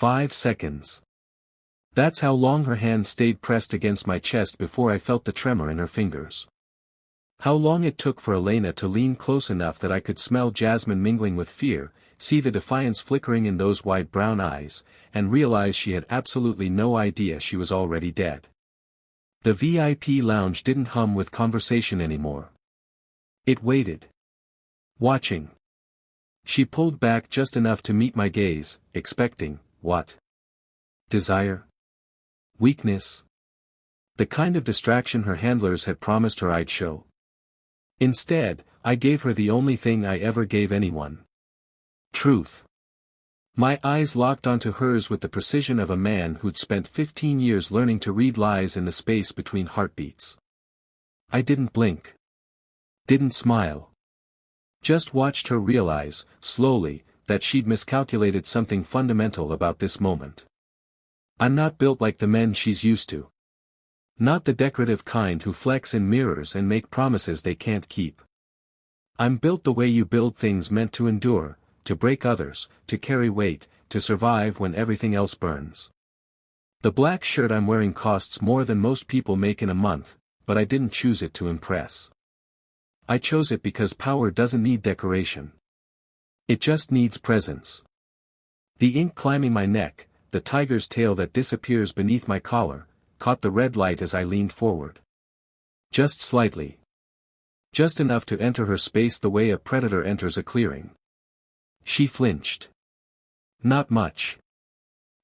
5 seconds. That's how long her hand stayed pressed against my chest before I felt the tremor in her fingers. How long it took for Elena to lean close enough that I could smell Jasmine mingling with fear, see the defiance flickering in those wide brown eyes, and realize she had absolutely no idea she was already dead. The VIP lounge didn't hum with conversation anymore. It waited. Watching. She pulled back just enough to meet my gaze, expecting, what? Desire? Weakness? The kind of distraction her handlers had promised her I'd show. Instead, I gave her the only thing I ever gave anyone. Truth. My eyes locked onto hers with the precision of a man who'd spent 15 years learning to read lies in the space between heartbeats. I didn't blink. Didn't smile. Just watched her realize, slowly, that she'd miscalculated something fundamental about this moment. I'm not built like the men she's used to. Not the decorative kind who flex in mirrors and make promises they can't keep. I'm built the way you build things meant to endure, to break others, to carry weight, to survive when everything else burns. The black shirt I'm wearing costs more than most people make in a month, but I didn't choose it to impress. I chose it because power doesn't need decoration. It just needs presence. The ink climbing my neck, the tiger's tail that disappears beneath my collar, caught the red light as I leaned forward. Just slightly. Just enough to enter her space the way a predator enters a clearing. She flinched. Not much.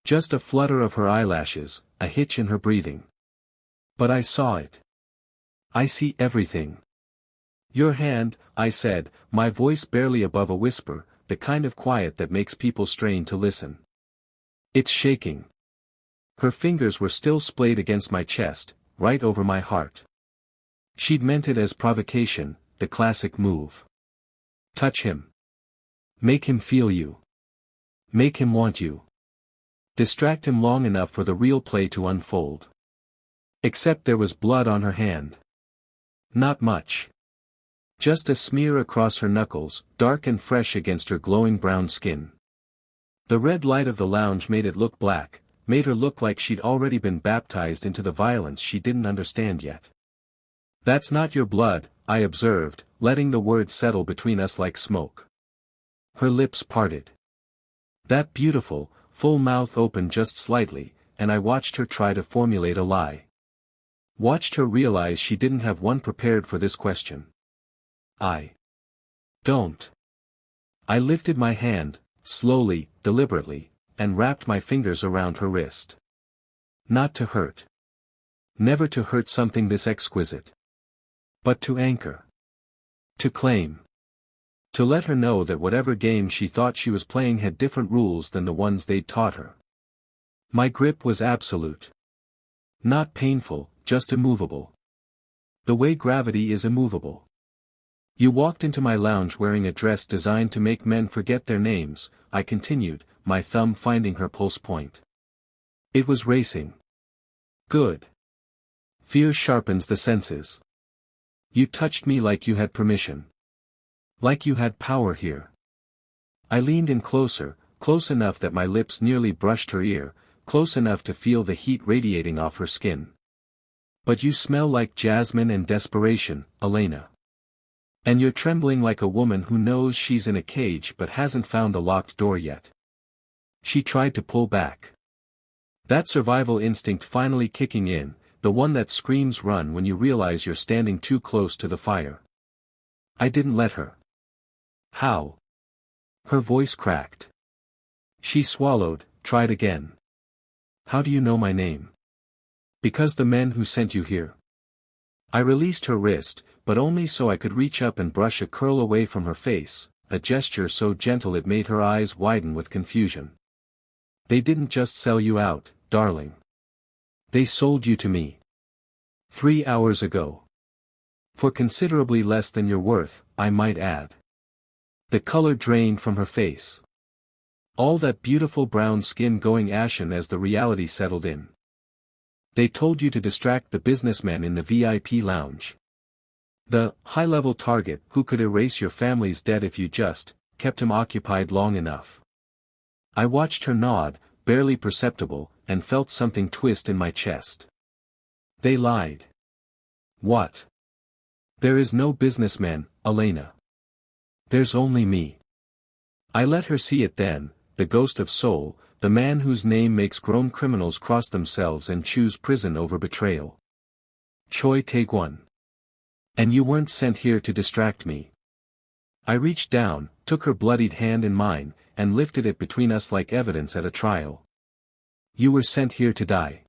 Just a flutter of her eyelashes, a hitch in her breathing. But I saw it. I see everything. Your hand, I said, my voice barely above a whisper, the kind of quiet that makes people strain to listen. It's shaking. Her fingers were still splayed against my chest, right over my heart. She'd meant it as provocation, the classic move. Touch him. Make him feel you. Make him want you. Distract him long enough for the real play to unfold. Except there was blood on her hand. Not much. Just a smear across her knuckles, dark and fresh against her glowing brown skin. The red light of the lounge made it look black, made her look like she'd already been baptized into the violence she didn't understand yet. That's not your blood, I observed, letting the words settle between us like smoke. Her lips parted. That beautiful, full mouth opened just slightly, and I watched her try to formulate a lie. Watched her realize she didn't have one prepared for this question. I don't. I lifted my hand, slowly, deliberately, and wrapped my fingers around her wrist. Not to hurt. Never to hurt something this exquisite. But to anchor. To claim. To let her know that whatever game she thought she was playing had different rules than the ones they'd taught her. My grip was absolute. Not painful, just immovable. The way gravity is immovable. You walked into my lounge wearing a dress designed to make men forget their names, I continued, my thumb finding her pulse point. It was racing. Good. Fear sharpens the senses. You touched me like you had permission. Like you had power here. I leaned in closer, close enough that my lips nearly brushed her ear, close enough to feel the heat radiating off her skin. But you smell like jasmine and desperation, Elena. And you're trembling like a woman who knows she's in a cage but hasn't found the locked door yet. She tried to pull back. That survival instinct finally kicking in, the one that screams run when you realize you're standing too close to the fire. I didn't let her. How? Her voice cracked. She swallowed, tried again. How do you know my name? Because the men who sent you here. I released her wrist, but only so I could reach up and brush a curl away from her face, a gesture so gentle it made her eyes widen with confusion. They didn't just sell you out, darling. They sold you to me. 3 hours ago. For considerably less than your worth, I might add. The color drained from her face. All that beautiful brown skin going ashen as the reality settled in. They told you to distract the businessmen in the VIP lounge. The high-level target who could erase your family's debt if you just kept him occupied long enough. I watched her nod, barely perceptible, and felt something twist in my chest. They lied. What? There is no businessman, Elena. There's only me. I let her see it then, the ghost of Seoul, the man whose name makes grown criminals cross themselves and choose prison over betrayal. Choi Tae-Gwon. And you weren't sent here to distract me. I reached down, took her bloodied hand in mine, and lifted it between us like evidence at a trial. You were sent here to die.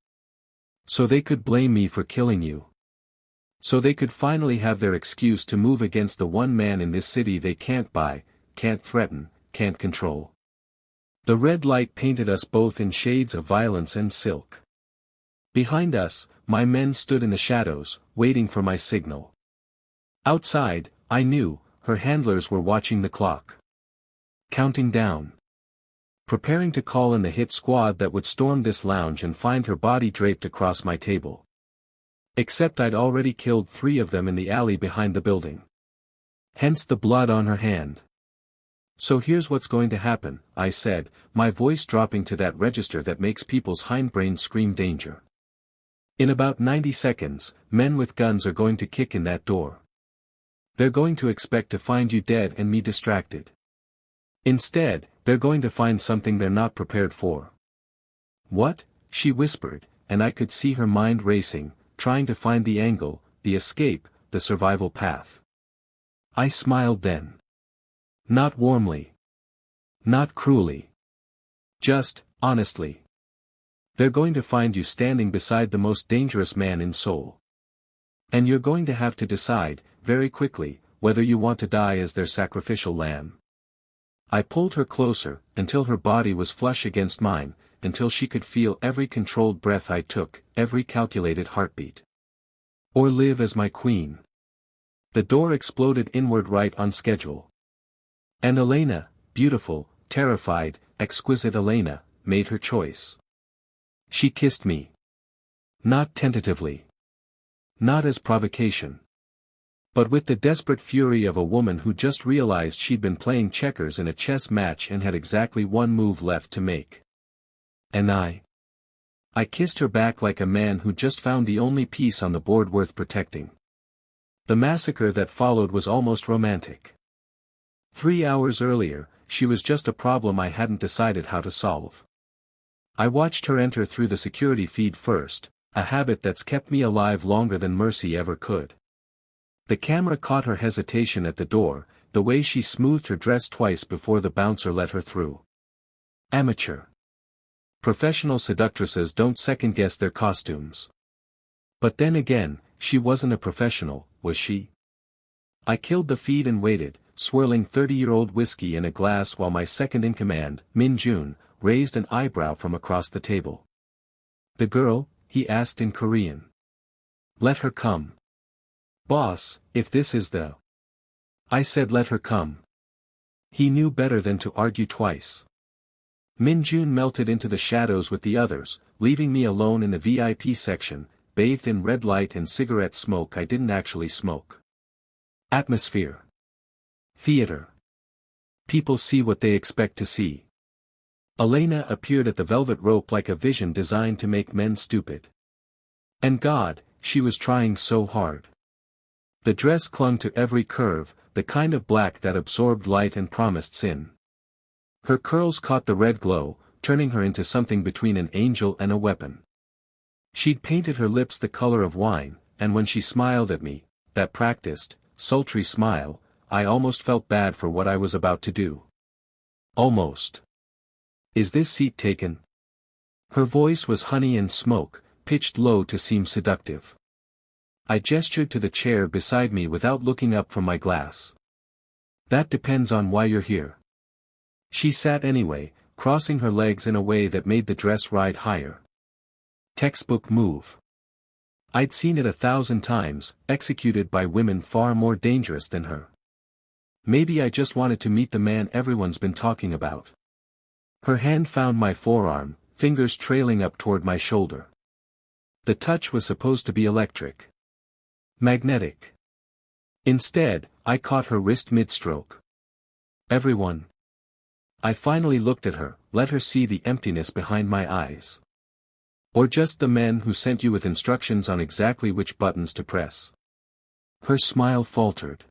So they could blame me for killing you. So they could finally have their excuse to move against the one man in this city they can't buy, can't threaten, can't control. The red light painted us both in shades of violence and silk. Behind us, my men stood in the shadows, waiting for my signal. Outside, I knew, her handlers were watching the clock. Counting down. Preparing to call in the hit squad that would storm this lounge and find her body draped across my table. Except I'd already killed 3 of them in the alley behind the building. Hence the blood on her hand. So here's what's going to happen, I said, my voice dropping to that register that makes people's hindbrain scream danger. In about 90 seconds, men with guns are going to kick in that door. They're going to expect to find you dead and me distracted. Instead, they're going to find something they're not prepared for. What? She whispered, and I could see her mind racing, trying to find the angle, the escape, the survival path. I smiled then. Not warmly. Not cruelly. Just, honestly. They're going to find you standing beside the most dangerous man in Seoul. And you're going to have to decide, very quickly, whether you want to die as their sacrificial lamb. I pulled her closer, until her body was flush against mine, until she could feel every controlled breath I took, every calculated heartbeat. Or live as my queen. The door exploded inward right on schedule. And Elena, beautiful, terrified, exquisite Elena, made her choice. She kissed me. Not tentatively. Not as provocation. But with the desperate fury of a woman who just realized she'd been playing checkers in a chess match and had exactly one move left to make. And I kissed her back like a man who just found the only piece on the board worth protecting. The massacre that followed was almost romantic. 3 hours earlier, she was just a problem I hadn't decided how to solve. I watched her enter through the security feed first, a habit that's kept me alive longer than mercy ever could. The camera caught her hesitation at the door, the way she smoothed her dress twice before the bouncer let her through. Amateur. Professional seductresses don't second-guess their costumes. But then again, she wasn't a professional, was she? I killed the feed and waited, swirling 30-year-old whiskey in a glass while my second-in-command, Min-Jun, raised an eyebrow from across the table. The girl? He asked in Korean. Let her come. Boss, if this is the... I said let her come. He knew better than to argue twice. Min-Jun melted into the shadows with the others, leaving me alone in the VIP section, bathed in red light and cigarette smoke I didn't actually smoke. Atmosphere. Theater. People see what they expect to see. Elena appeared at the velvet rope like a vision designed to make men stupid. And God, she was trying so hard. The dress clung to every curve, the kind of black that absorbed light and promised sin. Her curls caught the red glow, turning her into something between an angel and a weapon. She'd painted her lips the color of wine, and when she smiled at me, that practiced, sultry smile, I almost felt bad for what I was about to do. Almost. Is this seat taken? Her voice was honey and smoke, pitched low to seem seductive. I gestured to the chair beside me without looking up from my glass. That depends on why you're here. She sat anyway, crossing her legs in a way that made the dress ride higher. Textbook move. I'd seen it 1,000 times, executed by women far more dangerous than her. Maybe I just wanted to meet the man everyone's been talking about. Her hand found my forearm, fingers trailing up toward my shoulder. The touch was supposed to be electric. Magnetic. Instead, I caught her wrist mid-stroke. Everyone. I finally looked at her, let her see the emptiness behind my eyes. Or just the men who sent you with instructions on exactly which buttons to press. Her smile faltered.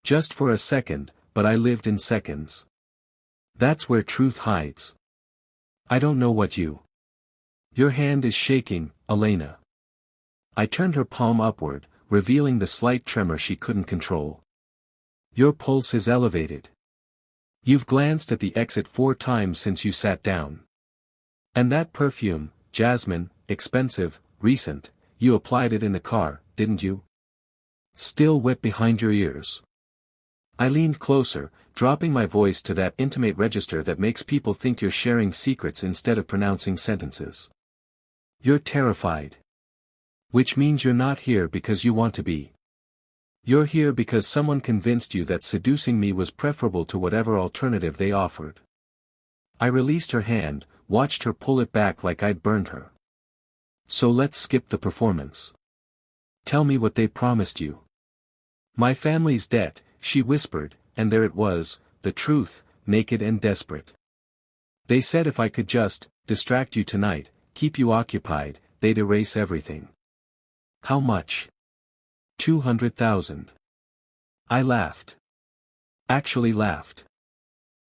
Just for a second, but I lived in seconds. That's where truth hides. I don't know what you. Your hand is shaking, Elena. I turned her palm upward, revealing the slight tremor she couldn't control. Your pulse is elevated. You've glanced at the exit 4 times since you sat down. And that perfume, jasmine, expensive, recent, you applied it in the car, didn't you? Still wet behind your ears. I leaned closer, dropping my voice to that intimate register that makes people think you're sharing secrets instead of pronouncing sentences. You're terrified. Which means you're not here because you want to be. You're here because someone convinced you that seducing me was preferable to whatever alternative they offered. I released her hand, watched her pull it back like I'd burned her. So let's skip the performance. Tell me what they promised you. My family's debt, she whispered, and there it was, the truth, naked and desperate. They said if I could just distract you tonight, keep you occupied, they'd erase everything. How much? 200,000. I laughed. Actually laughed.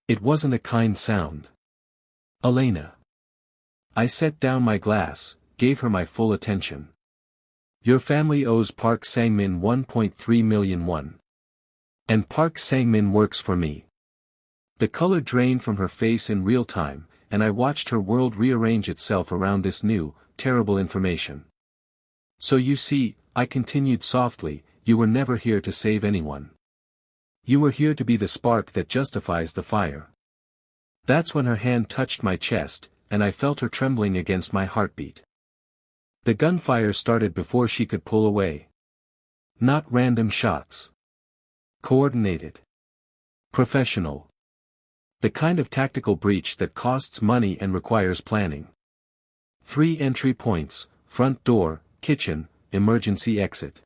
It wasn't a kind sound. Elena. I set down my glass, gave her my full attention. Your family owes Park Sang-min 1.3 million won. And Park Sang-min works for me. The color drained from her face in real time, and I watched her world rearrange itself around this new, terrible information. So you see, I continued softly, you were never here to save anyone. You were here to be the spark that justifies the fire. That's when her hand touched my chest, and I felt her trembling against my heartbeat. The gunfire started before she could pull away. Not random shots. Coordinated. Professional. The kind of tactical breach that costs money and requires planning. 3 entry points, front door, kitchen, emergency exit.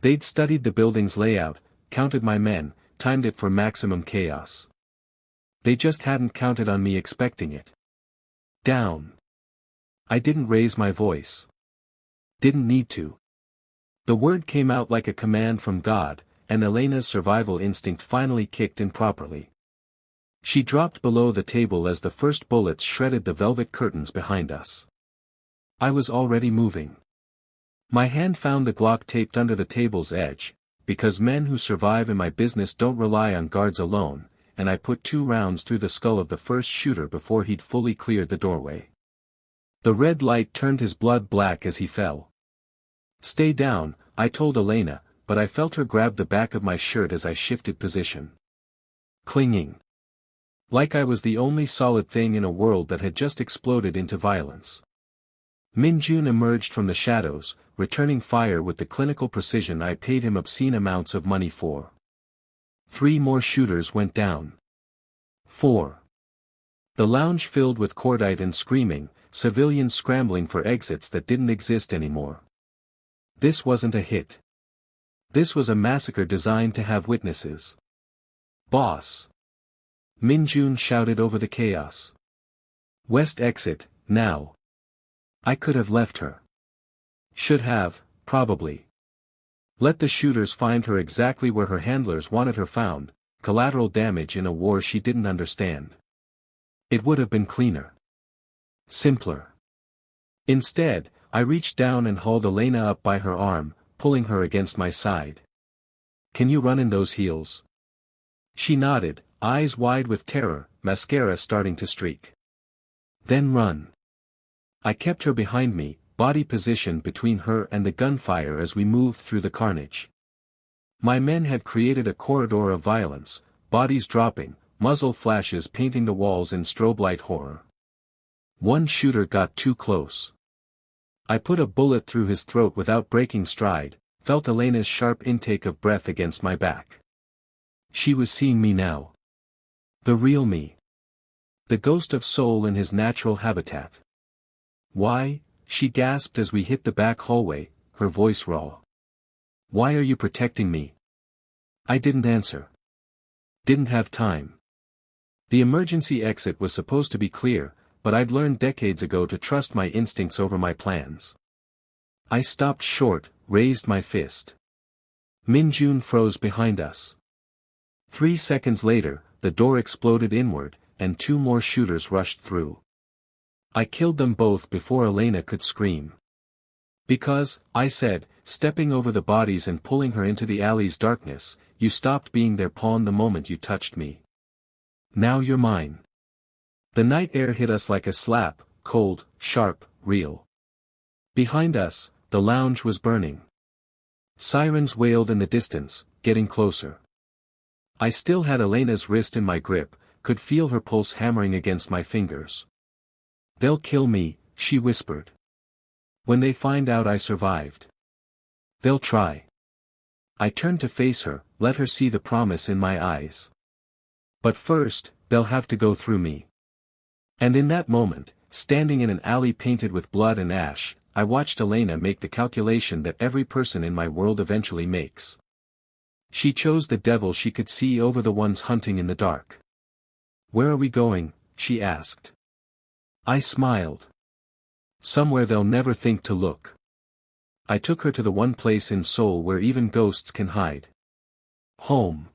They'd studied the building's layout, counted my men, timed it for maximum chaos. They just hadn't counted on me expecting it. Down. I didn't raise my voice. Didn't need to. The word came out like a command from God, and Elena's survival instinct finally kicked in properly. She dropped below the table as the first bullets shredded the velvet curtains behind us. I was already moving. My hand found the Glock taped under the table's edge, because men who survive in my business don't rely on guards alone, and I put 2 rounds through the skull of the first shooter before he'd fully cleared the doorway. The red light turned his blood black as he fell. Stay down, I told Elena, but I felt her grab the back of my shirt as I shifted position. Clinging. Like I was the only solid thing in a world that had just exploded into violence. Min-jun emerged from the shadows, returning fire with the clinical precision I paid him obscene amounts of money for. 3 more shooters went down. 4. The lounge filled with cordite and screaming, civilians scrambling for exits that didn't exist anymore. This wasn't a hit. This was a massacre designed to have witnesses. Boss. Min-jun shouted over the chaos. West exit, now. I could have left her. Should have, probably. Let the shooters find her exactly where her handlers wanted her found, collateral damage in a war she didn't understand. It would have been cleaner. Simpler. Instead, I reached down and hauled Elena up by her arm, pulling her against my side. Can you run in those heels? She nodded, eyes wide with terror, mascara starting to streak. Then run. I kept her behind me, body positioned between her and the gunfire as we moved through the carnage. My men had created a corridor of violence, bodies dropping, muzzle flashes painting the walls in strobe light horror. One shooter got too close. I put a bullet through his throat without breaking stride, felt Elena's sharp intake of breath against my back. She was seeing me now. The real me. The ghost of Seoul in his natural habitat. Why? She gasped as we hit the back hallway, her voice raw. Why are you protecting me? I didn't answer. Didn't have time. The emergency exit was supposed to be clear, but I'd learned decades ago to trust my instincts over my plans. I stopped short, raised my fist. Min-jun froze behind us. 3 seconds later, the door exploded inward, and 2 more shooters rushed through. I killed them both before Elena could scream. Because, I said, stepping over the bodies and pulling her into the alley's darkness, you stopped being their pawn the moment you touched me. Now you're mine. The night air hit us like a slap, cold, sharp, real. Behind us, the lounge was burning. Sirens wailed in the distance, getting closer. I still had Elena's wrist in my grip, could feel her pulse hammering against my fingers. They'll kill me, she whispered. When they find out I survived. They'll try. I turned to face her, let her see the promise in my eyes. But first, they'll have to go through me. And in that moment, standing in an alley painted with blood and ash, I watched Elena make the calculation that every person in my world eventually makes. She chose the devil she could see over the ones hunting in the dark. Where are we going? She asked. I smiled. Somewhere they'll never think to look. I took her to the one place in Seoul where even ghosts can hide. Home.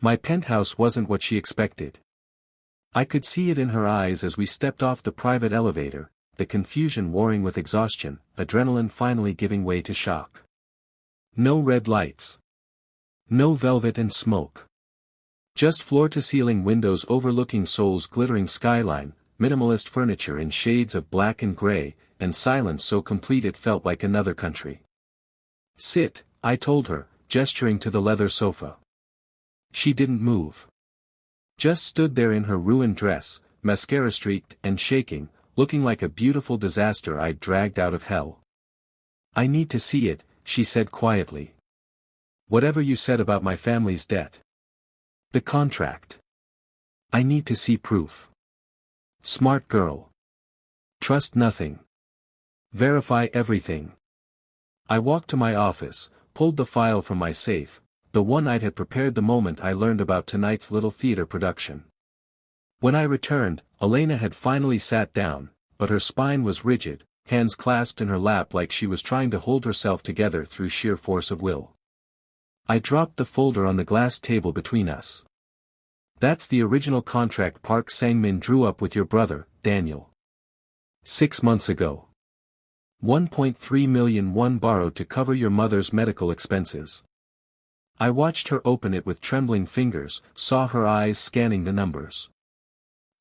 My penthouse wasn't what she expected. I could see it in her eyes as we stepped off the private elevator, the confusion warring with exhaustion, adrenaline finally giving way to shock. No red lights. No velvet and smoke. Just floor-to-ceiling windows overlooking Seoul's glittering skyline, minimalist furniture in shades of black and gray, and silence so complete it felt like another country. Sit, I told her, gesturing to the leather sofa. She didn't move. Just stood there in her ruined dress, mascara-streaked and shaking, looking like a beautiful disaster I'd dragged out of hell. I need to see it, she said quietly. Whatever you said about my family's debt. The contract. I need to see proof. Smart girl. Trust nothing. Verify everything. I walked to my office, pulled the file from my safe, the one I'd had prepared the moment I learned about tonight's little theater production. When I returned, Elena had finally sat down, but her spine was rigid, hands clasped in her lap like she was trying to hold herself together through sheer force of will. I dropped the folder on the glass table between us. That's the original contract Park Sang-min drew up with your brother, Daniel. 6 months ago. 1.3 million won borrowed to cover your mother's medical expenses. I watched her open it with trembling fingers, saw her eyes scanning the numbers.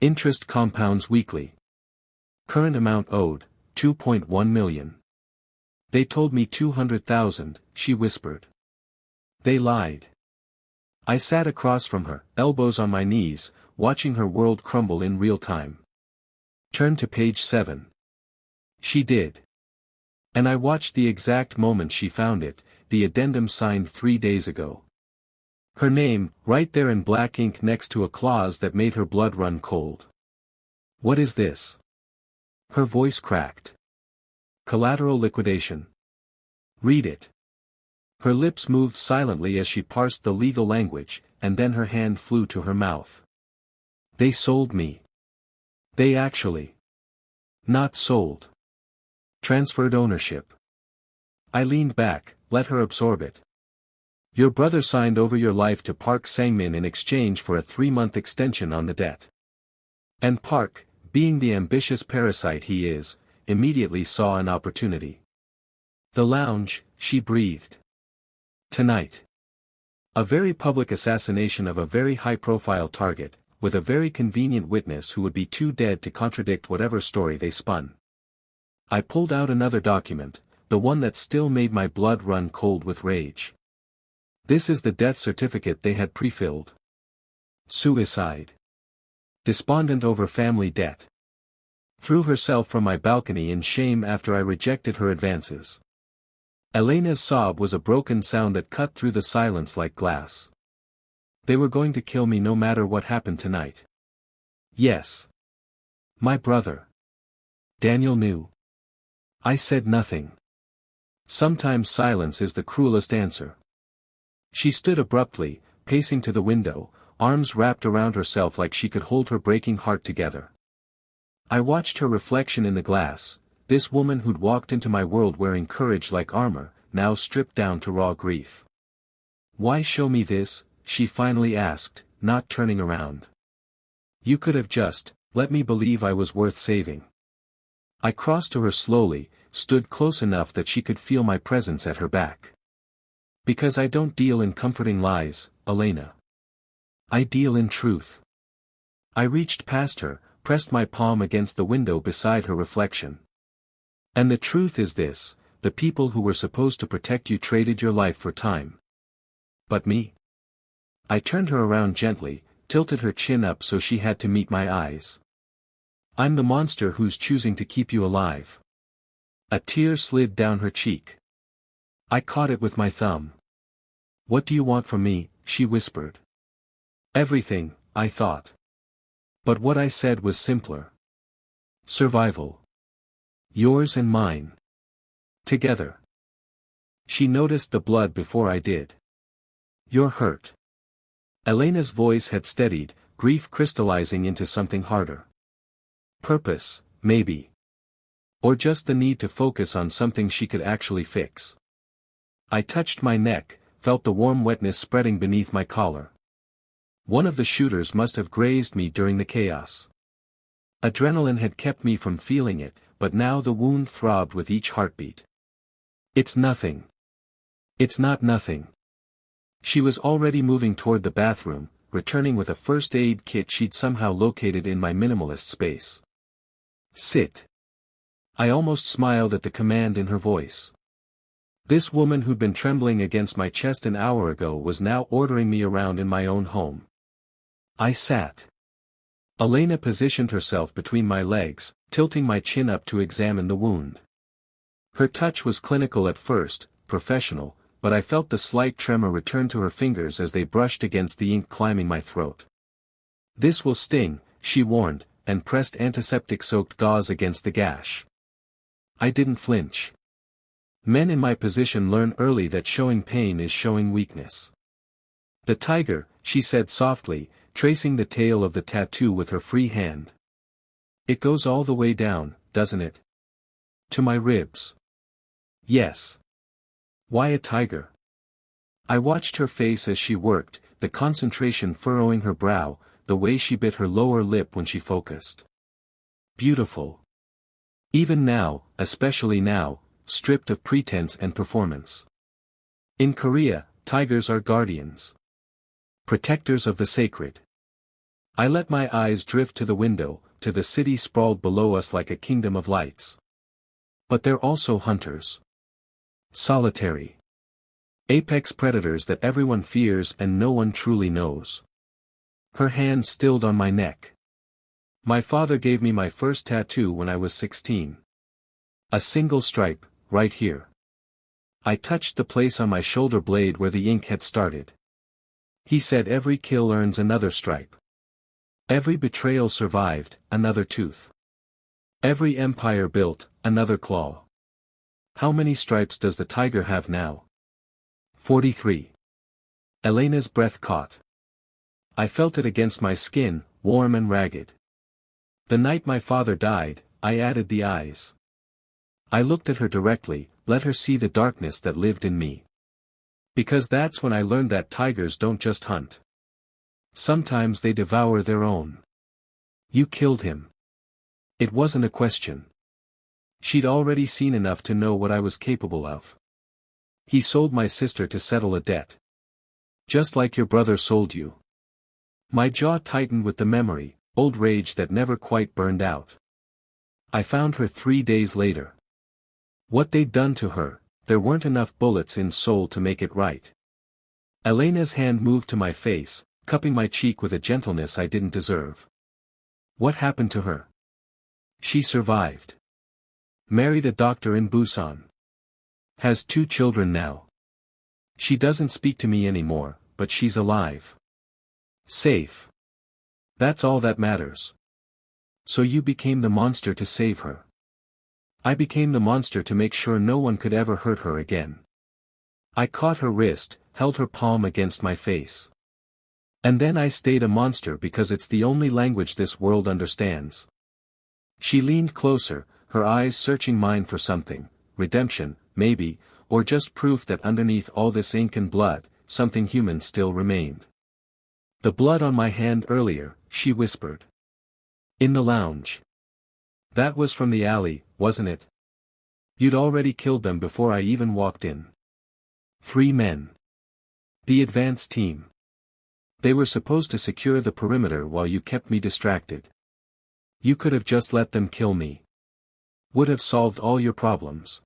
Interest compounds weekly. Current amount owed, 2.1 million. They told me 200,000, she whispered. They lied. I sat across from her, elbows on my knees, watching her world crumble in real time. Turn to page 7. She did. And I watched the exact moment she found it, the addendum signed 3 days ago. Her name, right there in black ink next to a clause that made her blood run cold. What is this? Her voice cracked. Collateral liquidation. Read it. Her lips moved silently as she parsed the legal language, and then her hand flew to her mouth. They sold me. They actually. Not sold. Transferred ownership. I leaned back, let her absorb it. Your brother signed over your life to Park Sang-min in exchange for a 3-month extension on the debt. And Park, being the ambitious parasite he is, immediately saw an opportunity. The lounge, she breathed. Tonight. A very public assassination of a very high-profile target, with a very convenient witness who would be too dead to contradict whatever story they spun. I pulled out another document, the one that still made my blood run cold with rage. This is the death certificate they had pre-filled. Suicide. Despondent over family debt. Threw herself from my balcony in shame after I rejected her advances. Elena's sob was a broken sound that cut through the silence like glass. They were going to kill me no matter what happened tonight. Yes. My brother. Daniel knew. I said nothing. Sometimes silence is the cruelest answer. She stood abruptly, pacing to the window, arms wrapped around herself like she could hold her breaking heart together. I watched her reflection in the glass, this woman who'd walked into my world wearing courage like armor, now stripped down to raw grief. "Why show me this?" she finally asked, not turning around. "You could have just let me believe I was worth saving." I crossed to her slowly, stood close enough that she could feel my presence at her back. "Because I don't deal in comforting lies, Elena. I deal in truth." I reached past her, pressed my palm against the window beside her reflection. "And the truth is this, the people who were supposed to protect you traded your life for time. But me?" I turned her around gently, tilted her chin up so she had to meet my eyes. "I'm the monster who's choosing to keep you alive." A tear slid down her cheek. I caught it with my thumb. "What do you want from me?" she whispered. "Everything," I thought. But what I said was simpler. "Survival. Yours and mine. Together." She noticed the blood before I did. "You're hurt." Elena's voice had steadied, grief crystallizing into something harder. "Purpose, maybe. Or just the need to focus on something she could actually fix." I touched my neck, felt the warm wetness spreading beneath my collar. One of the shooters must have grazed me during the chaos. Adrenaline had kept me from feeling it, but now the wound throbbed with each heartbeat. "It's nothing. It's not nothing." She was already moving toward the bathroom, returning with a first aid kit she'd somehow located in my minimalist space. "Sit." I almost smiled at the command in her voice. This woman who'd been trembling against my chest an hour ago was now ordering me around in my own home. I sat. Elena positioned herself between my legs, tilting my chin up to examine the wound. Her touch was clinical at first, professional, but I felt the slight tremor return to her fingers as they brushed against the ink climbing my throat. "This will sting," she warned, and pressed antiseptic-soaked gauze against the gash. I didn't flinch. Men in my position learn early that showing pain is showing weakness. "The tiger," she said softly, tracing the tail of the tattoo with her free hand. "It goes all the way down, doesn't it? To my ribs." "Yes." "Why a tiger?" I watched her face as she worked, the concentration furrowing her brow, the way she bit her lower lip when she focused. Beautiful. Even now, especially now, stripped of pretense and performance. In Korea, tigers are guardians. Protectors of the sacred. I let my eyes drift to the window, to the city sprawled below us like a kingdom of lights. But they're also hunters. Solitary. Apex predators that everyone fears and no one truly knows. Her hand stilled on my neck. "My father gave me my first tattoo when I was 16. A single stripe, right here." I touched the place on my shoulder blade where the ink had started. "He said every kill earns another stripe. Every betrayal survived, another tooth. Every empire built, another claw. How many stripes does the tiger have now?" 43. Elena's breath caught. I felt it against my skin, warm and ragged. "The night my father died," I added the eyes. I looked at her directly, let her see the darkness that lived in me. Because that's when I learned that tigers don't just hunt. Sometimes they devour their own. "You killed him." It wasn't a question. She'd already seen enough to know what I was capable of. "He sold my sister to settle a debt. Just like your brother sold you." My jaw tightened with the memory, old rage that never quite burned out. I found her 3 days later. What they'd done to her, there weren't enough bullets in Seoul to make it right. Elena's hand moved to my face, cupping my cheek with a gentleness I didn't deserve. "What happened to her?" "She survived. Married a doctor in Busan. Has 2 children now. She doesn't speak to me anymore, but she's alive. Safe. That's all that matters." "So you became the monster to save her." "I became the monster to make sure no one could ever hurt her again." I caught her wrist, held her palm against my face. And then I stayed a monster because it's the only language this world understands. She leaned closer, her eyes searching mine for something, redemption, maybe, or just proof that underneath all this ink and blood, something human still remained. The blood on my hand earlier, she whispered. In the lounge. That was from the alley, wasn't it? You'd already killed them before I even walked in. 3 men. The advance team. They were supposed to secure the perimeter while you kept me distracted. You could have just let them kill me. Would have solved all your problems.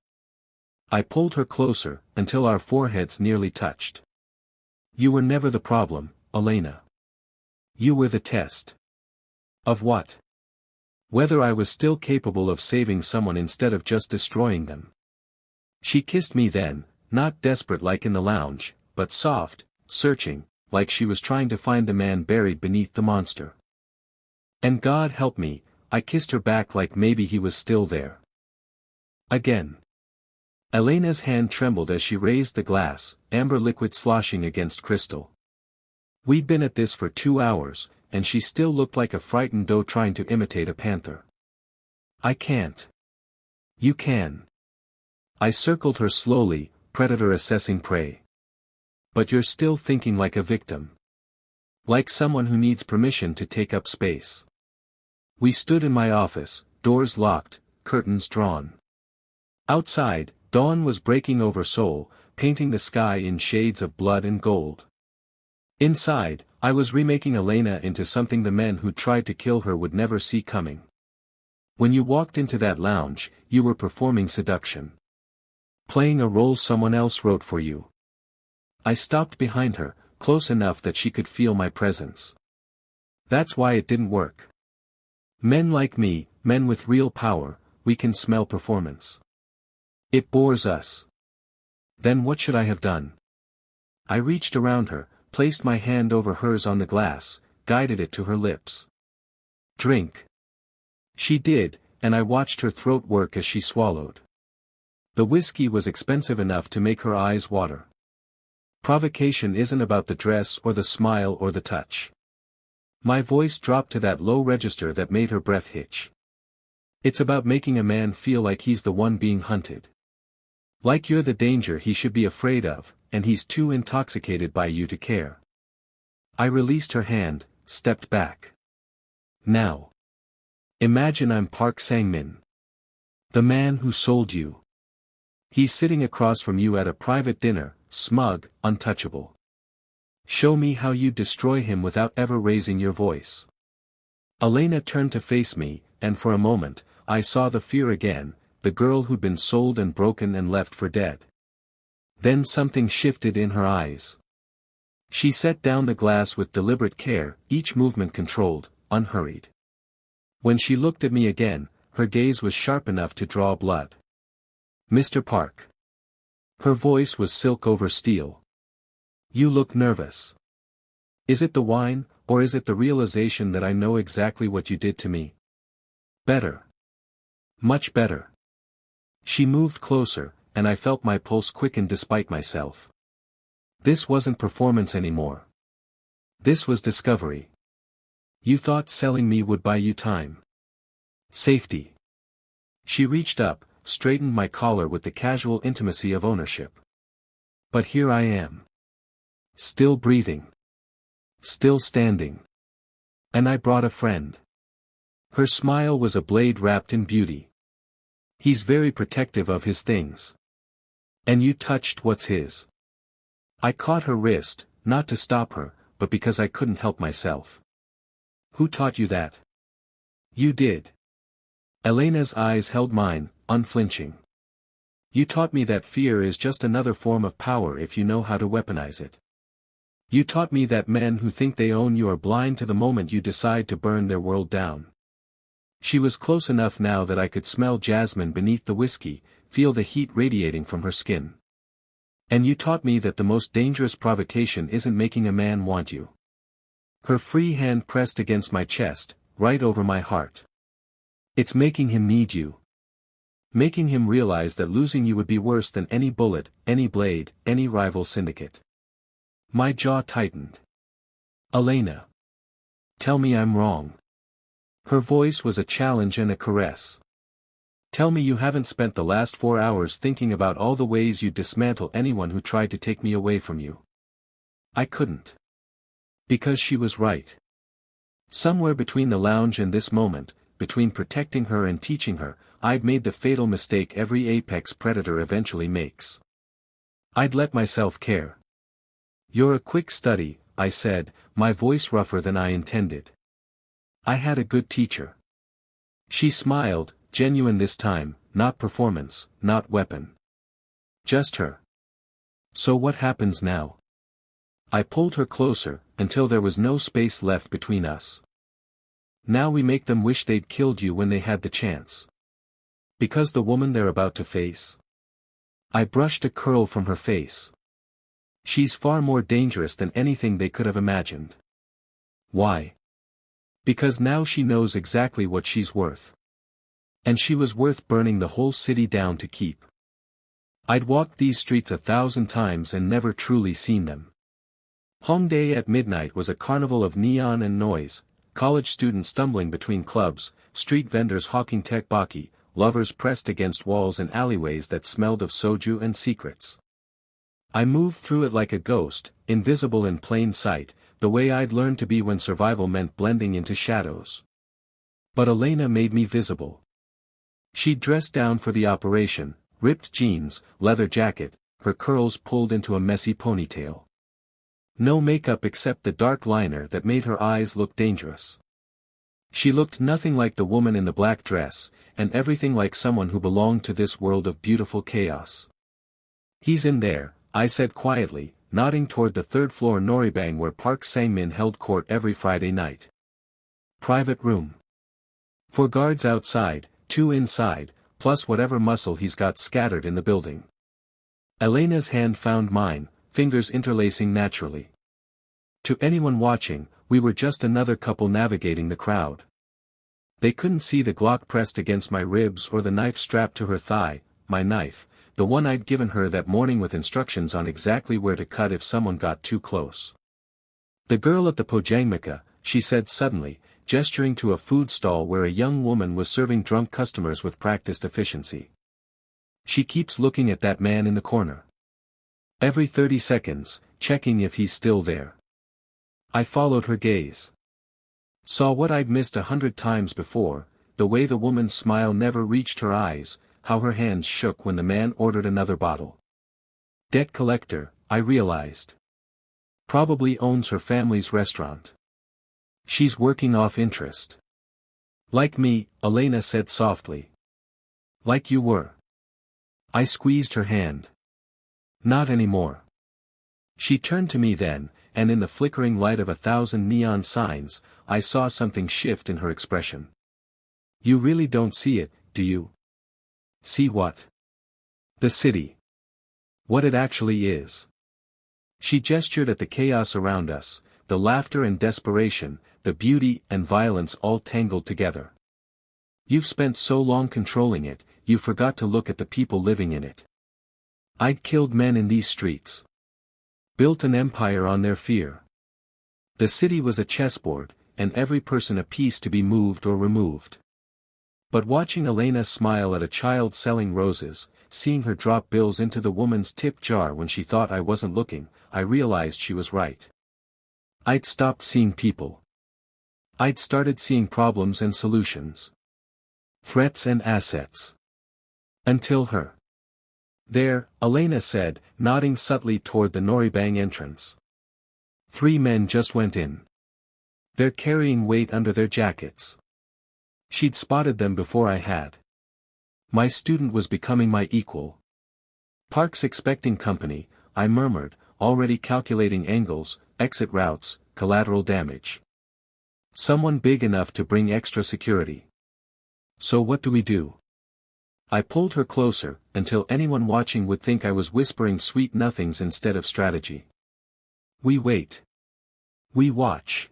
I pulled her closer, until our foreheads nearly touched. You were never the problem, Elena. You were the test. Of what? Whether I was still capable of saving someone instead of just destroying them. She kissed me then, not desperate like in the lounge, but soft, searching, like she was trying to find the man buried beneath the monster. And God help me, I kissed her back like maybe he was still there. Again. Elena's hand trembled as she raised the glass, amber liquid sloshing against crystal. We'd been at this for 2 hours, and she still looked like a frightened doe trying to imitate a panther. I can't. You can. I circled her slowly, predator assessing prey. But you're still thinking like a victim. Like someone who needs permission to take up space. We stood in my office, doors locked, curtains drawn. Outside, dawn was breaking over Seoul, painting the sky in shades of blood and gold. Inside, I was remaking Elena into something the men who tried to kill her would never see coming. When you walked into that lounge, you were performing seduction. Playing a role someone else wrote for you. I stopped behind her, close enough that she could feel my presence. That's why it didn't work. Men like me, men with real power, we can smell performance. It bores us. Then what should I have done? I reached around her, placed my hand over hers on the glass, guided it to her lips. Drink. She did, and I watched her throat work as she swallowed. The whiskey was expensive enough to make her eyes water. Provocation isn't about the dress or the smile or the touch. My voice dropped to that low register that made her breath hitch. It's about making a man feel like he's the one being hunted. Like you're the danger he should be afraid of, and he's too intoxicated by you to care. I released her hand, stepped back. Now. Imagine I'm Park Sang-min. The man who sold you. He's sitting across from you at a private dinner, smug, untouchable. Show me how you destroy him without ever raising your voice. Elena turned to face me, and for a moment, I saw the fear again, the girl who'd been sold and broken and left for dead. Then something shifted in her eyes. She set down the glass with deliberate care, each movement controlled, unhurried. When she looked at me again, her gaze was sharp enough to draw blood. Mr. Park. Her voice was silk over steel. You look nervous. Is it the wine, or is it the realization that I know exactly what you did to me? Better. Much better. She moved closer, and I felt my pulse quicken despite myself. This wasn't performance anymore. This was discovery. You thought selling me would buy you time. Safety. She reached up, straightened my collar with the casual intimacy of ownership. But here I am. Still breathing. Still standing. And I brought a friend. Her smile was a blade wrapped in beauty. He's very protective of his things. And you touched what's his. I caught her wrist, not to stop her, but because I couldn't help myself. Who taught you that? You did. Elena's eyes held mine, unflinching. You taught me that fear is just another form of power if you know how to weaponize it. You taught me that men who think they own you are blind to the moment you decide to burn their world down. She was close enough now that I could smell jasmine beneath the whiskey, feel the heat radiating from her skin. And you taught me that the most dangerous provocation isn't making a man want you. Her free hand pressed against my chest, right over my heart. It's making him need you. Making him realize that losing you would be worse than any bullet, any blade, any rival syndicate. My jaw tightened. Elena. Tell me I'm wrong. Her voice was a challenge and a caress. Tell me you haven't spent the last 4 hours thinking about all the ways you'd dismantle anyone who tried to take me away from you. I couldn't. Because she was right. Somewhere between the lounge and this moment, between protecting her and teaching her, I'd made the fatal mistake every apex predator eventually makes. I'd let myself care. You're a quick study, I said, my voice rougher than I intended. I had a good teacher. She smiled, genuine this time, not performance, not weapon. Just her. So what happens now? I pulled her closer, until there was no space left between us. Now we make them wish they'd killed you when they had the chance. Because the woman they're about to face? I brushed a curl from her face. She's far more dangerous than anything they could have imagined. Why? Because now she knows exactly what she's worth. And she was worth burning the whole city down to keep. I'd walked these streets 1,000 times and never truly seen them. Hongdae at midnight was a carnival of neon and noise, college students stumbling between clubs, street vendors hawking tteokbokki, lovers pressed against walls and alleyways that smelled of soju and secrets. I moved through it like a ghost, invisible in plain sight, the way I'd learned to be when survival meant blending into shadows. But Elena made me visible. She'd dressed down for the operation, ripped jeans, leather jacket, her curls pulled into a messy ponytail. No makeup except the dark liner that made her eyes look dangerous. She looked nothing like the woman in the black dress, and everything like someone who belonged to this world of beautiful chaos. He's in there, I said quietly, nodding toward the third-floor Noribang where Park Sang-min held court every Friday night. Private room. 4 guards outside, 2 inside, plus whatever muscle he's got scattered in the building. Elena's hand found mine, fingers interlacing naturally. To anyone watching, we were just another couple navigating the crowd. They couldn't see the Glock pressed against my ribs or the knife strapped to her thigh, my knife, the one I'd given her that morning with instructions on exactly where to cut if someone got too close. The girl at the Pojangmika, she said suddenly, gesturing to a food stall where a young woman was serving drunk customers with practiced efficiency. She keeps looking at that man in the corner. Every 30 seconds, checking if he's still there. I followed her gaze. Saw what I'd missed 100 times before, the way the woman's smile never reached her eyes, how her hands shook when the man ordered another bottle. Debt collector, I realized. Probably owns her family's restaurant. She's working off interest. Like me, Elena said softly. Like you were. I squeezed her hand. Not anymore. She turned to me then, and in the flickering light of 1,000 neon signs, I saw something shift in her expression. You really don't see it, do you? See what? The city. What it actually is. She gestured at the chaos around us, the laughter and desperation, the beauty and violence all tangled together. You've spent so long controlling it, you forgot to look at the people living in it. I'd killed men in these streets. Built an empire on their fear. The city was a chessboard, and every person a piece to be moved or removed. But watching Elena smile at a child selling roses, seeing her drop bills into the woman's tip jar when she thought I wasn't looking, I realized she was right. I'd stopped seeing people. I'd started seeing problems and solutions. Threats and assets. Until her. There, Elena said, nodding subtly toward the Noribang entrance. 3 men just went in. They're carrying weight under their jackets. She'd spotted them before I had. My student was becoming my equal. Park's expecting company, I murmured, already calculating angles, exit routes, collateral damage. Someone big enough to bring extra security. So what do we do? I pulled her closer, until anyone watching would think I was whispering sweet nothings instead of strategy. We wait. We watch.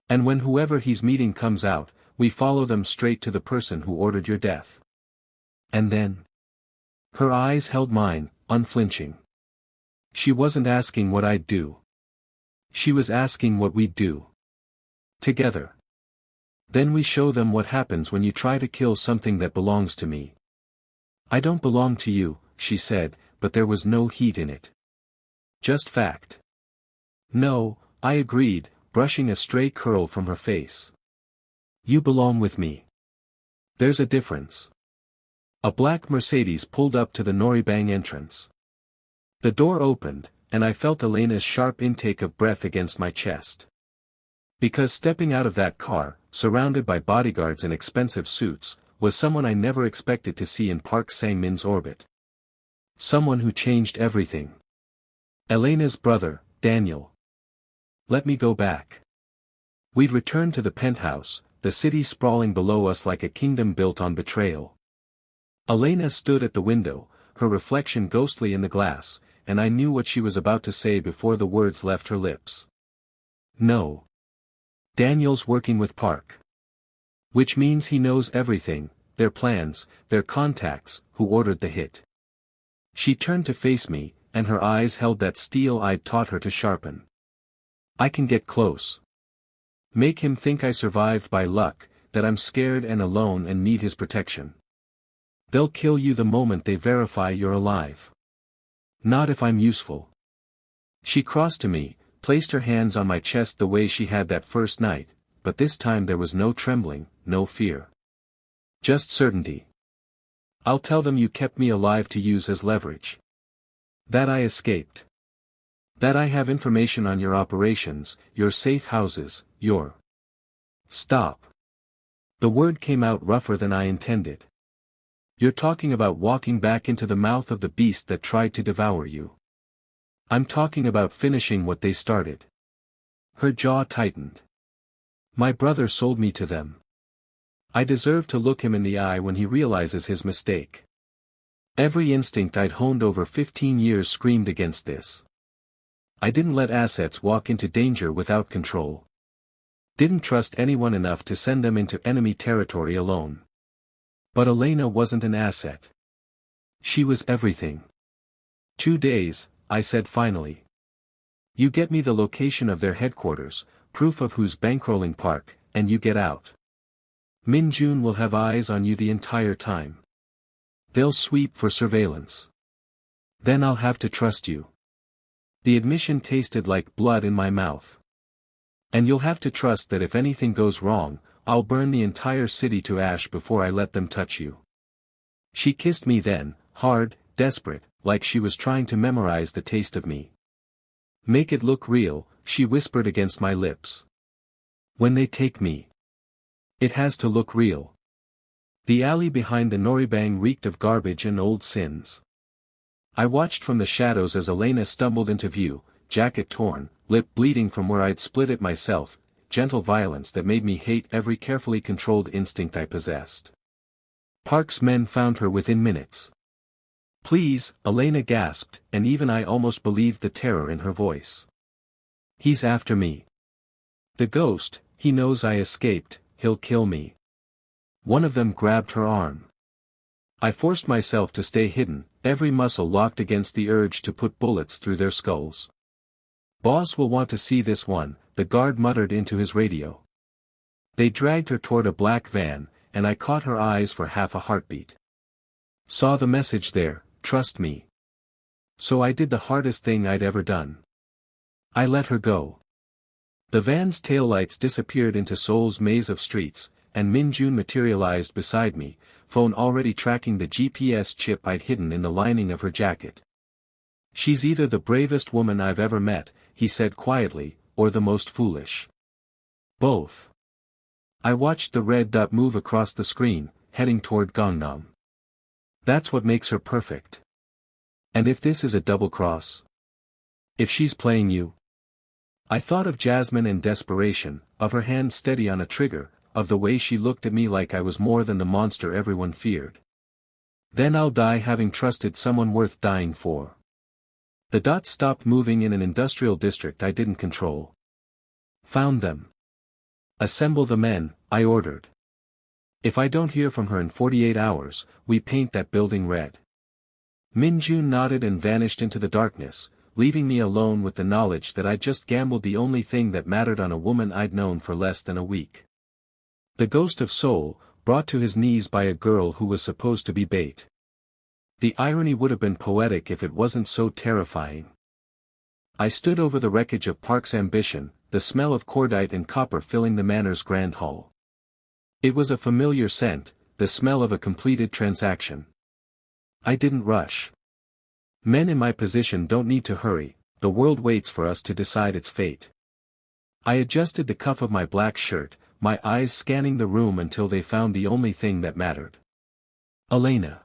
And when whoever he's meeting comes out, we follow them straight to the person who ordered your death. And then? Her eyes held mine, unflinching. She wasn't asking what I'd do. She was asking what we'd do. Together. Then we show them what happens when you try to kill something that belongs to me. I don't belong to you, she said, but there was no heat in it. Just fact. No, I agreed, brushing a stray curl from her face. You belong with me. There's a difference. A black Mercedes pulled up to the Noribang entrance. The door opened, and I felt Elena's sharp intake of breath against my chest. Because stepping out of that car, surrounded by bodyguards in expensive suits, was someone I never expected to see in Park Sang-min's orbit. Someone who changed everything. Elena's brother, Daniel. Let me go back. We'd returned to the penthouse, the city sprawling below us like a kingdom built on betrayal. Elena stood at the window, her reflection ghostly in the glass, and I knew what she was about to say before the words left her lips. No. Daniel's working with Park. Which means he knows everything, their plans, their contacts, who ordered the hit. She turned to face me, and her eyes held that steel I'd taught her to sharpen. I can get close. Make him think I survived by luck, that I'm scared and alone and need his protection. They'll kill you the moment they verify you're alive. Not if I'm useful. She crossed to me, placed her hands on my chest the way she had that first night, but this time there was no trembling, no fear. Just certainty. I'll tell them you kept me alive to use as leverage. That I escaped. That I have information on your operations, your safe houses, your... Stop. The word came out rougher than I intended. You're talking about walking back into the mouth of the beast that tried to devour you. I'm talking about finishing what they started. Her jaw tightened. My brother sold me to them. I deserve to look him in the eye when he realizes his mistake. Every instinct I'd honed over 15 years screamed against this. I didn't let assets walk into danger without control. Didn't trust anyone enough to send them into enemy territory alone. But Elena wasn't an asset. She was everything. 2 days, I said finally. You get me the location of their headquarters, proof of who's bankrolling Park, and you get out. Min Jun will have eyes on you the entire time. They'll sweep for surveillance. Then I'll have to trust you. The admission tasted like blood in my mouth. And you'll have to trust that if anything goes wrong, I'll burn the entire city to ash before I let them touch you. She kissed me then, hard, desperate, like she was trying to memorize the taste of me. Make it look real, she whispered against my lips. When they take me. It has to look real. The alley behind the Noribang reeked of garbage and old sins. I watched from the shadows as Elena stumbled into view, jacket torn, lip bleeding from where I'd split it myself, gentle violence that made me hate every carefully controlled instinct I possessed. Park's men found her within minutes. Please, Elena gasped, and even I almost believed the terror in her voice. He's after me. The ghost, he knows I escaped, he'll kill me. One of them grabbed her arm. I forced myself to stay hidden, every muscle locked against the urge to put bullets through their skulls. Boss will want to see this one, the guard muttered into his radio. They dragged her toward a black van, and I caught her eyes for half a heartbeat. Saw the message there, trust me. So I did the hardest thing I'd ever done. I let her go. The van's taillights disappeared into Seoul's maze of streets, and Min Jun materialized beside me, phone already tracking the GPS chip I'd hidden in the lining of her jacket. She's either the bravest woman I've ever met, he said quietly, or the most foolish. Both. I watched the red dot move across the screen, heading toward Gangnam. That's what makes her perfect. And if this is a double cross? If she's playing you? I thought of Jasmine in desperation, of her hand steady on a trigger, of the way she looked at me like I was more than the monster everyone feared. Then I'll die having trusted someone worth dying for. The dot stopped moving in an industrial district I didn't control. Found them. Assemble the men, I ordered. If I don't hear from her in 48 hours, we paint that building red. Min Jun nodded and vanished into the darkness, leaving me alone with the knowledge that I'd just gambled the only thing that mattered on a woman I'd known for less than a week. The ghost of Seoul, brought to his knees by a girl who was supposed to be bait. The irony would have been poetic if it wasn't so terrifying. I stood over the wreckage of Park's ambition, the smell of cordite and copper filling the manor's grand hall. It was a familiar scent, the smell of a completed transaction. I didn't rush. Men in my position don't need to hurry, the world waits for us to decide its fate. I adjusted the cuff of my black shirt, my eyes scanning the room until they found the only thing that mattered. Elena.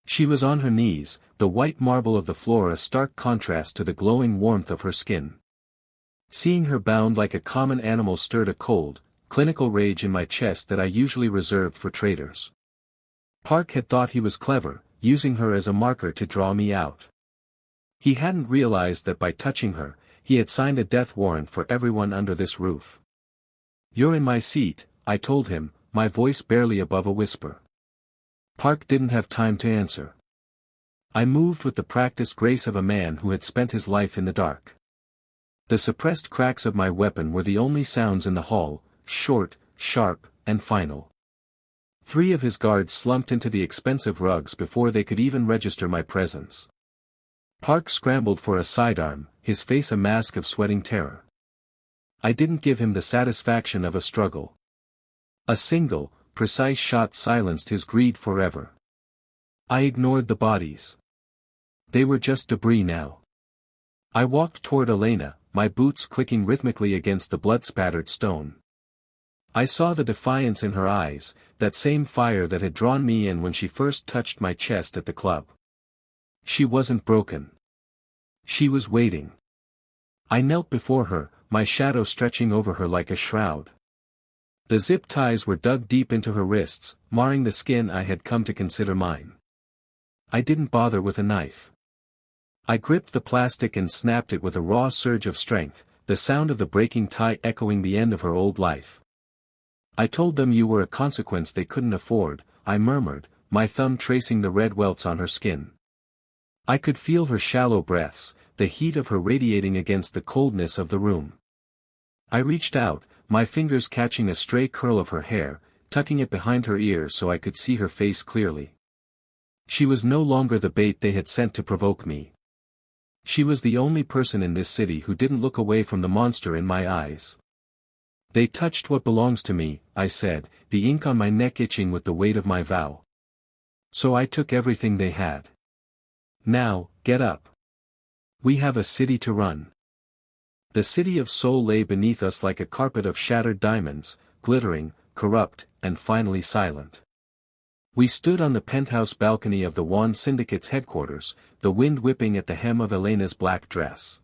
She was on her knees, the white marble of the floor a stark contrast to the glowing warmth of her skin. Seeing her bound like a common animal stirred a cold, clinical rage in my chest that I usually reserved for traitors. Park had thought he was clever, using her as a marker to draw me out. He hadn't realized that by touching her, he had signed a death warrant for everyone under this roof. "You're in my seat," I told him, my voice barely above a whisper. Park didn't have time to answer. I moved with the practiced grace of a man who had spent his life in the dark. The suppressed cracks of my weapon were the only sounds in the hall, short, sharp, and final. 3 of his guards slumped into the expensive rugs before they could even register my presence. Park scrambled for a sidearm, his face a mask of sweating terror. I didn't give him the satisfaction of a struggle. A single, precise shot silenced his greed forever. I ignored the bodies. They were just debris now. I walked toward Elena, my boots clicking rhythmically against the blood-spattered stone. I saw the defiance in her eyes, that same fire that had drawn me in when she first touched my chest at the club. She wasn't broken. She was waiting. I knelt before her, my shadow stretching over her like a shroud. The zip ties were dug deep into her wrists, marring the skin I had come to consider mine. I didn't bother with a knife. I gripped the plastic and snapped it with a raw surge of strength, the sound of the breaking tie echoing the end of her old life. "I told them you were a consequence they couldn't afford," I murmured, my thumb tracing the red welts on her skin. I could feel her shallow breaths, the heat of her radiating against the coldness of the room. I reached out, my fingers catching a stray curl of her hair, tucking it behind her ear so I could see her face clearly. She was no longer the bait they had sent to provoke me. She was the only person in this city who didn't look away from the monster in my eyes. "They touched what belongs to me," I said, the ink on my neck itching with the weight of my vow. "So I took everything they had. Now, get up. We have a city to run." The city of Seoul lay beneath us like a carpet of shattered diamonds, glittering, corrupt, and finally silent. We stood on the penthouse balcony of the Won Syndicate's headquarters, the wind whipping at the hem of Elena's black dress.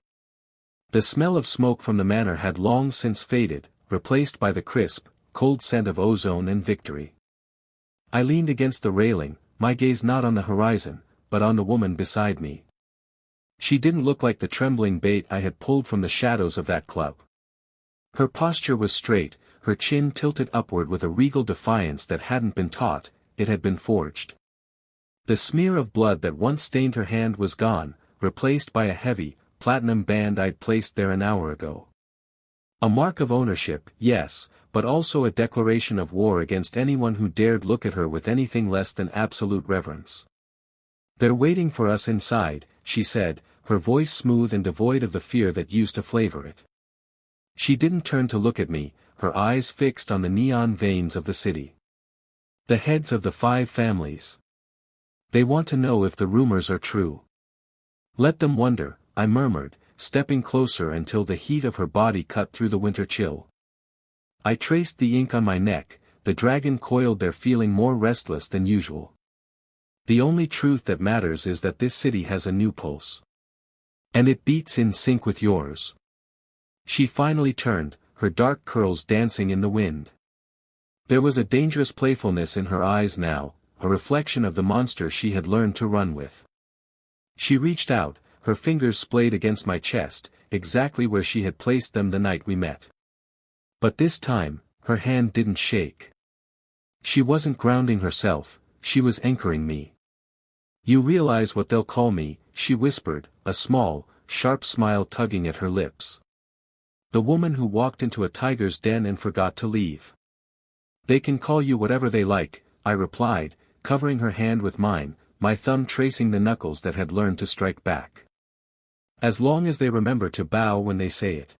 The smell of smoke from the manor had long since faded, replaced by the crisp, cold scent of ozone and victory. I leaned against the railing, my gaze not on the horizon, but on the woman beside me. She didn't look like the trembling bait I had pulled from the shadows of that club. Her posture was straight, her chin tilted upward with a regal defiance that hadn't been taught, it had been forged. The smear of blood that once stained her hand was gone, replaced by a heavy, platinum band I'd placed there an hour ago. A mark of ownership, yes, but also a declaration of war against anyone who dared look at her with anything less than absolute reverence. "They're waiting for us inside," she said, her voice smooth and devoid of the fear that used to flavor it. She didn't turn to look at me, her eyes fixed on the neon veins of the city. "The heads of the 5 families. They want to know if the rumors are true." "Let them wonder," I murmured, stepping closer until the heat of her body cut through the winter chill. I traced the ink on my neck, the dragon coiled there feeling more restless than usual. "The only truth that matters is that this city has a new pulse. And it beats in sync with yours." She finally turned, her dark curls dancing in the wind. There was a dangerous playfulness in her eyes now, a reflection of the monster she had learned to run with. She reached out, her fingers splayed against my chest, exactly where she had placed them the night we met. But this time, her hand didn't shake. She wasn't grounding herself, she was anchoring me. "You realize what they'll call me," she whispered, a small, sharp smile tugging at her lips. The woman who walked into a tiger's den and forgot to leave. They can call you whatever they like, I replied, covering her hand with mine, my thumb tracing the knuckles that had learned to strike back. As long as they remember to bow when they say it.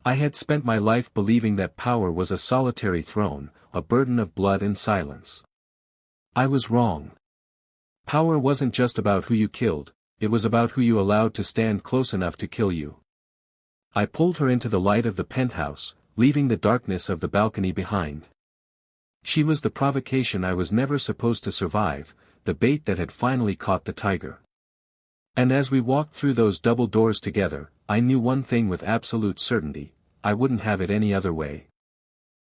I had spent my life believing that power was a solitary throne, a burden of blood and silence. I was wrong. Power wasn't just about who you killed, it was about who you allowed to stand close enough to kill you. I pulled her into the light of the penthouse, leaving the darkness of the balcony behind. She was the provocation I was never supposed to survive, the bait that had finally caught the tiger. And as we walked through those double doors together, I knew one thing with absolute certainty, I wouldn't have it any other way.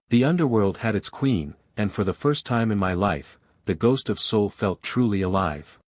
The underworld had its queen, and for the first time in my life, the ghost of Seoul felt truly alive.